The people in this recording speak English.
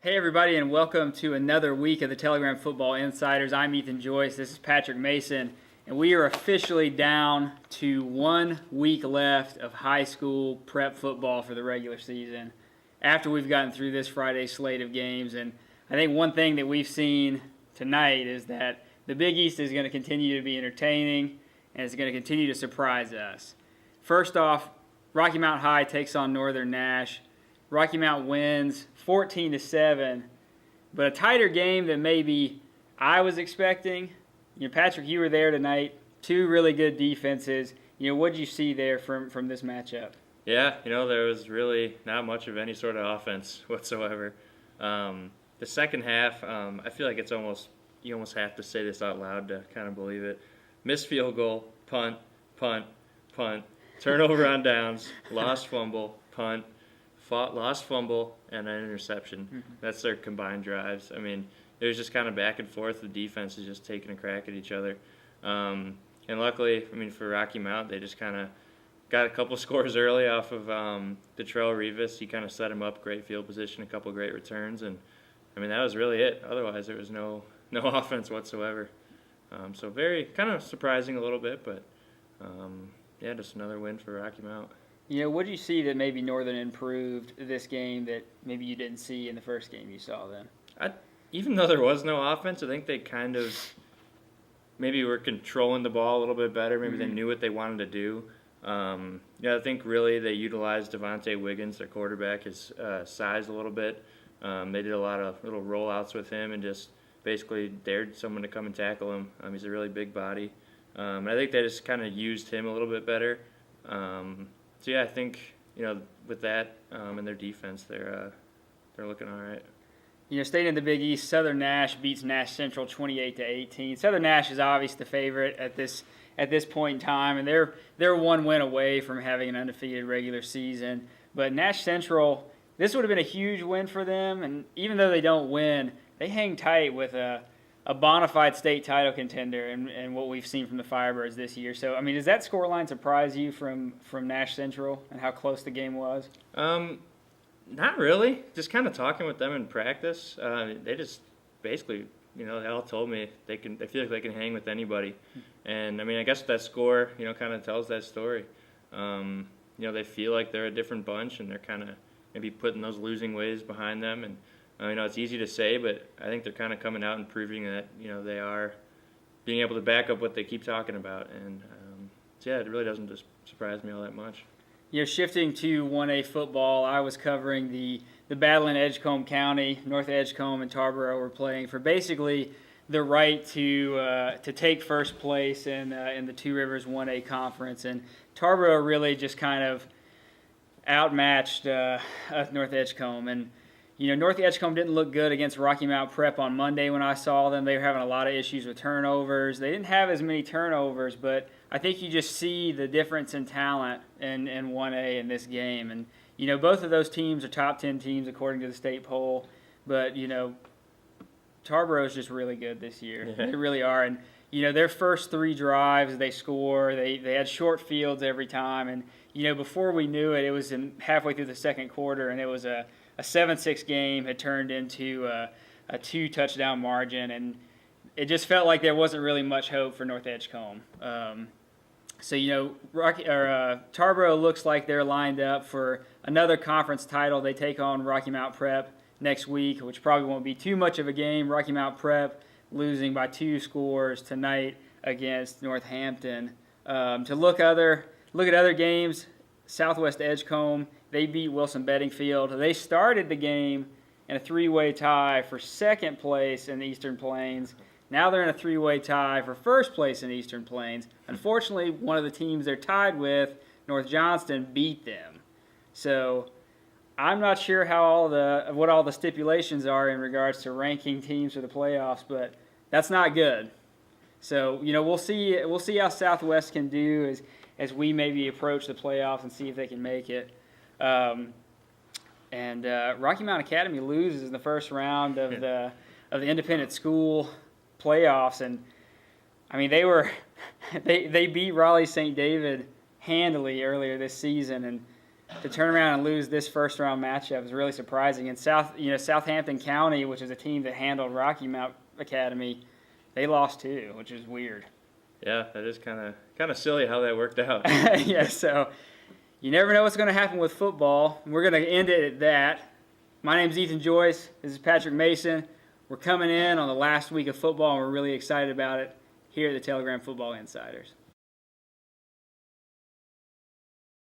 Hey everybody, and welcome to another week of the Telegram Football Insiders. I'm Ethan Joyce. This is Patrick Mason, and we are officially down to 1 week left of high school prep football for the regular season. After we've gotten through this Friday slate of games, and I think one thing that we've seen tonight is that the Big East is going to continue to be entertaining, and it's going to continue to surprise us. First off, Rocky Mount High takes on Northern Nash. Rocky Mount wins 14-7, but a tighter game than maybe I was expecting. Patrick, you were there tonight. Two really good defenses. What did you see there from this matchup? Yeah, there was really not much of any sort of offense whatsoever. The second half, I feel like you almost have to say this out loud to kind of believe it. Missed field goal, punt, punt, punt, turnover on downs, lost fumble, punt, lost fumble, and an interception. Mm-hmm. That's their combined drives. I mean, it was just kind of back and forth. The defense is just taking a crack at each other. And luckily, for Rocky Mount, they just kind of got a couple scores early off of Detrell Rivas. He kind of set him up, great field position, a couple great returns, and that was really it. Otherwise, there was no offense whatsoever. So very kind of surprising a little bit, but just another win for Rocky Mount. What do you see that maybe Northern improved this game that maybe you didn't see in the first game you saw then? Even though there was no offense, I think they kind of maybe were controlling the ball a little bit better. Maybe they knew what they wanted to do. I think really they utilized Devontae Wiggins, their quarterback, his size a little bit. They did a lot of little rollouts with him and just basically dared someone to come and tackle him. He's a really big body. I think they just kind of used him a little bit better. So I think with that and their defense, they're looking all right. Staying in the Big East, Southern Nash beats Nash Central 28-18. Southern Nash is obviously the favorite at this point in time, and they're one win away from having an undefeated regular season. But Nash Central, this would have been a huge win for them, and even though they don't win, they hang tight with a bona fide state title contender and what we've seen from the Firebirds this year. So, does that scoreline surprise you from Nash Central and how close the game was? Not really. Just kind of talking with them in practice. They just basically, they all told me they feel like they can hang with anybody. And, I guess that score, kind of tells that story. They feel like they're a different bunch and they're kind of maybe putting those losing ways behind them. And, it's easy to say, but I think they're kind of coming out and proving that, they are being able to back up what they keep talking about. And, it really doesn't just surprise me all that much. Shifting to 1A football, I was covering the battle in Edgecombe County. North Edgecombe and Tarboro were playing for basically the right to take first place in the Two Rivers 1A conference. And Tarboro really just kind of outmatched North Edgecombe. And North Edgecombe didn't look good against Rocky Mount Prep on Monday when I saw them. They were having a lot of issues with turnovers. They didn't have as many turnovers, but I think you just see the difference in talent in 1A in this game. And, both of those teams are top 10 teams according to the state poll. But, Tarboro is just really good this year. Yeah. They really are. And, their first three drives, they score. They had short fields every time. And, before we knew it, it was halfway through the second quarter, and it was a 7-6 game had turned into a 2-touchdown margin, and it just felt like there wasn't really much hope for North Edgecombe. Tarboro looks like they're lined up for another conference title. They take on Rocky Mount Prep next week, which probably won't be too much of a game. Rocky Mount Prep losing by 2 scores tonight against Northampton. To look at other games, Southwest Edgecombe, they beat Wilson Bedingfield. They started the game in a 3-way tie for second place in the Eastern Plains. Now they're in a 3-way tie for first place in Eastern Plains. Unfortunately, one of the teams they're tied with, North Johnston, beat them. So I'm not sure what all the stipulations are in regards to ranking teams for the playoffs, but that's not good. So we'll see how Southwest can do as we maybe approach the playoffs and see if they can make it. Rocky Mount Academy loses in the first round of the independent school playoffs, and they beat Raleigh St. David handily earlier this season, and to turn around and lose this first round matchup is really surprising. And Southampton County, which is a team that handled Rocky Mount Academy, they lost too, which is weird. Yeah, that is kind of silly how that worked out. Yeah, so you never know what's going to happen with football. We're going to end it at that. My name's Ethan Joyce. This is Patrick Mason. We're coming in on the last week of football, and we're really excited about it here at the Telegram Football Insiders.